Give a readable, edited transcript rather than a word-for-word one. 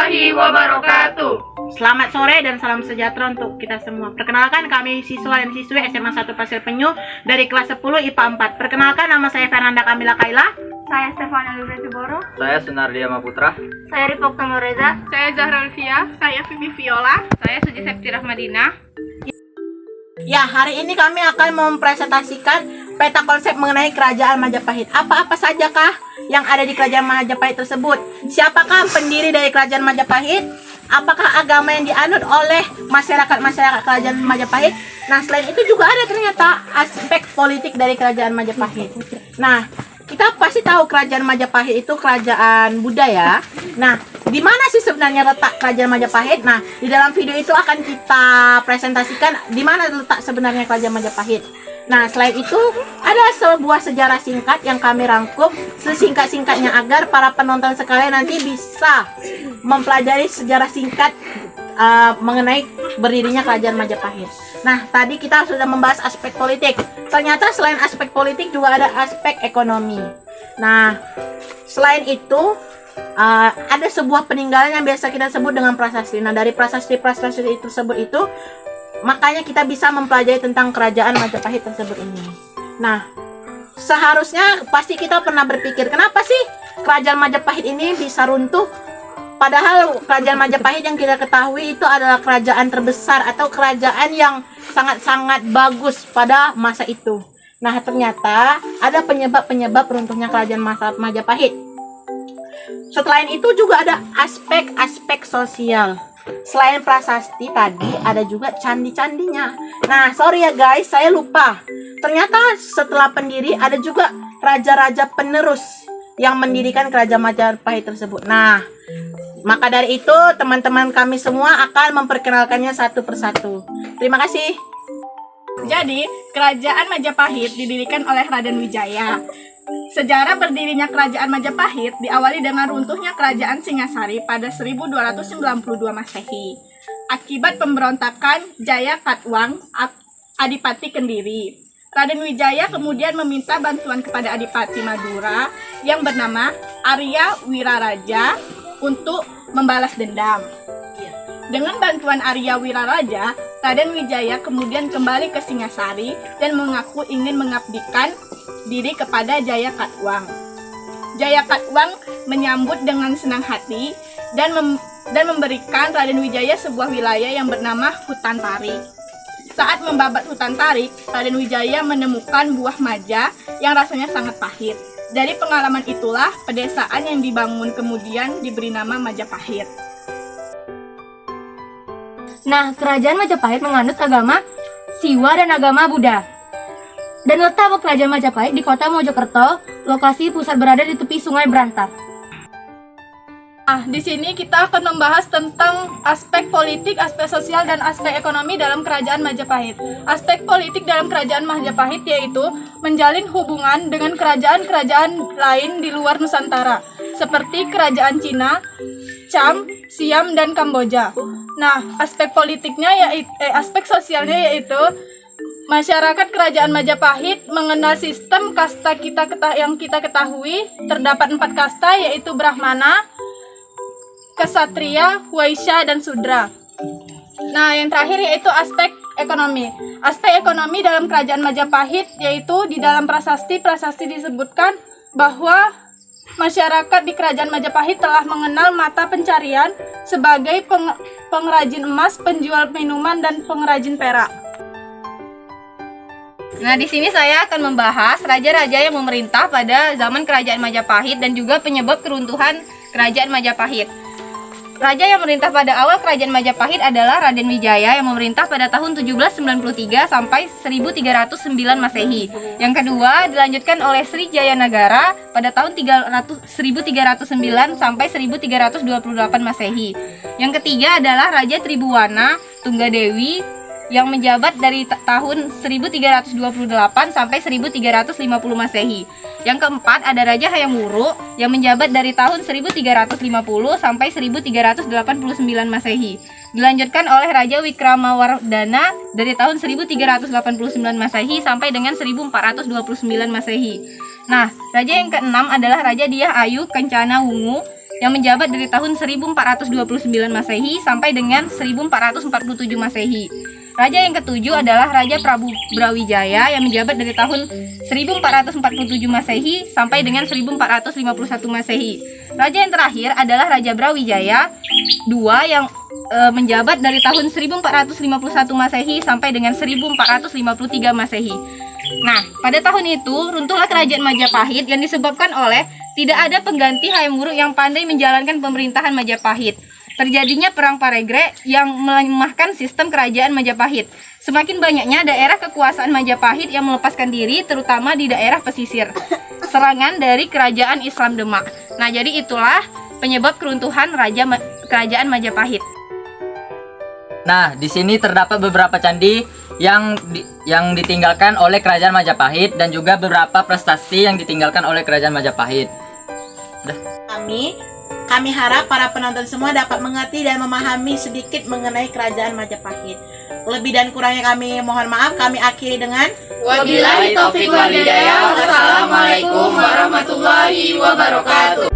warahmatullahi wabarakatuh. Selamat sore dan salam sejahtera untuk kita semua. Perkenalkan, kami siswa dan siswi SMA 1 Pasir Penyu dari kelas 10 IPA 4. Perkenalkan, nama saya Fernanda Kamila Kaila. Saya Stefania Lubresi Boro. Saya Sunardia Maputra. Saya Ripok Tamoreza. Saya Zahra Olivia. Saya Vivi Viola. Saya Suji Septi Rahmadina. Ya, hari ini kami akan mempresentasikan peta konsep mengenai Kerajaan Majapahit. Apa-apa sajakah yang ada di Kerajaan Majapahit tersebut? Siapakah pendiri dari Kerajaan Majapahit? Apakah agama yang dianut oleh masyarakat Kerajaan Majapahit? Nah, selain itu juga ada ternyata aspek politik dari Kerajaan Majapahit. Nah, kita pasti tahu Kerajaan Majapahit itu kerajaan Buddha ya. Nah, di mana sih sebenarnya letak Kerajaan Majapahit? Nah, di dalam video itu akan kita presentasikan di mana letak sebenarnya Kerajaan Majapahit. Nah, selain itu ada sebuah sejarah singkat yang kami rangkum sesingkat-singkatnya agar para penonton sekalian nanti bisa mempelajari sejarah singkat mengenai berdirinya Kerajaan Majapahit. Nah, tadi kita sudah membahas aspek politik. Ternyata selain aspek politik juga ada aspek ekonomi. Nah, selain itu ada sebuah peninggalan yang biasa kita sebut dengan prasasti. Nah, dari prasasti-prasasti tersebut itu makanya kita bisa mempelajari tentang Kerajaan Majapahit tersebut ini. Nah, seharusnya pasti kita pernah berpikir, kenapa sih Kerajaan Majapahit ini bisa runtuh? Padahal Kerajaan Majapahit yang kita ketahui itu adalah kerajaan terbesar atau kerajaan yang sangat-sangat bagus pada masa itu. Nah, ternyata ada penyebab-penyebab runtuhnya Kerajaan Majapahit. Selain itu juga ada aspek-aspek sosial. Selain prasasti tadi ada juga candi-candinya. Nah, sorry ya guys, saya lupa. Ternyata setelah pendiri ada juga raja-raja penerus yang mendirikan Kerajaan Majapahit tersebut. Nah, maka dari itu teman-teman kami semua akan memperkenalkannya satu persatu. Terima kasih. Jadi, Kerajaan Majapahit didirikan oleh Raden Wijaya. Sejarah berdirinya Kerajaan Majapahit diawali dengan runtuhnya Kerajaan Singasari pada 1292 Masehi akibat pemberontakan Jayakatwang Adipati Kendiri. Raden Wijaya kemudian meminta bantuan kepada Adipati Madura yang bernama Arya Wiraraja untuk membalas dendam. Dengan bantuan Arya Wiraraja, Raden Wijaya kemudian kembali ke Singasari dan mengaku ingin mengabdikan diri kepada Jayakatwang. Jayakatwang menyambut dengan senang hati dan memberikan Raden Wijaya sebuah wilayah yang bernama Hutan Tarik. Saat membabat hutan tarik, Raden Wijaya menemukan buah maja yang rasanya sangat pahit. Dari pengalaman itulah pedesaan yang dibangun kemudian diberi nama Majapahit. Nah, Kerajaan Majapahit menganut agama Siwa dan agama Buddha. Dan letak Kerajaan Majapahit di kota Mojokerto, lokasi pusat berada di tepi Sungai Berantar. Nah, di sini kita akan membahas tentang aspek politik, aspek sosial, dan aspek ekonomi dalam Kerajaan Majapahit. Aspek politik dalam Kerajaan Majapahit yaitu menjalin hubungan dengan kerajaan-kerajaan lain di luar Nusantara, seperti Kerajaan Cina, Cham, Siam, dan Kamboja. Nah, aspek politiknya aspek sosialnya yaitu masyarakat Kerajaan Majapahit mengenal sistem kasta yang kita ketahui. Terdapat 4 kasta yaitu Brahmana, Ksatria, Waisya, dan Sudra. Nah, yang terakhir yaitu aspek ekonomi. Aspek ekonomi dalam Kerajaan Majapahit yaitu di dalam prasasti disebutkan bahwa masyarakat di Kerajaan Majapahit telah mengenal mata pencarian sebagai pengrajin emas, penjual minuman, dan pengrajin perak. Nah, di sini saya akan membahas raja-raja yang memerintah pada zaman Kerajaan Majapahit dan juga penyebab keruntuhan Kerajaan Majapahit. Raja yang memerintah pada awal Kerajaan Majapahit adalah Raden Wijaya yang memerintah pada tahun 1793 sampai 1309 Masehi. Yang kedua dilanjutkan oleh Sri Jayanagara pada tahun 1309 sampai 1328 Masehi. Yang ketiga adalah Raja Tribhuwana Tunggadewi yang menjabat dari tahun 1328 sampai 1350 Masehi. Yang keempat ada Raja Hayam Wuruk yang menjabat dari tahun 1350 sampai 1389 Masehi. Dilanjutkan oleh Raja Wikramawardhana dari tahun 1389 Masehi sampai dengan 1429 Masehi. Nah, raja yang keenam adalah Raja Dyah Ayu Kencana Wungu yang menjabat dari tahun 1429 Masehi sampai dengan 1447 Masehi. Raja yang ketujuh adalah Raja Prabu Brawijaya yang menjabat dari tahun 1447 Masehi sampai dengan 1451 Masehi. Raja yang terakhir adalah Raja Brawijaya II yang menjabat dari tahun 1451 Masehi sampai dengan 1453 Masehi. Nah, pada tahun itu runtuhlah kerajaan Majapahit yang disebabkan oleh tidak ada pengganti Hayam Wuruk yang pandai menjalankan pemerintahan Majapahit. Terjadinya perang Paregre yang melemahkan sistem kerajaan Majapahit. Semakin banyaknya daerah kekuasaan Majapahit yang melepaskan diri, terutama di daerah pesisir. Serangan dari kerajaan Islam Demak. Nah, jadi itulah penyebab keruntuhan kerajaan Majapahit. Nah, di sini terdapat beberapa candi yang ditinggalkan oleh kerajaan Majapahit dan juga beberapa prestasi yang ditinggalkan oleh kerajaan Majapahit. Kami harap para penonton semua dapat mengerti dan memahami sedikit mengenai kerajaan Majapahit. Lebih dan kurangnya kami mohon maaf. Kami akhiri dengan Wabillahi taufiq wal hidayah. Wassalamualaikum warahmatullahi wabarakatuh.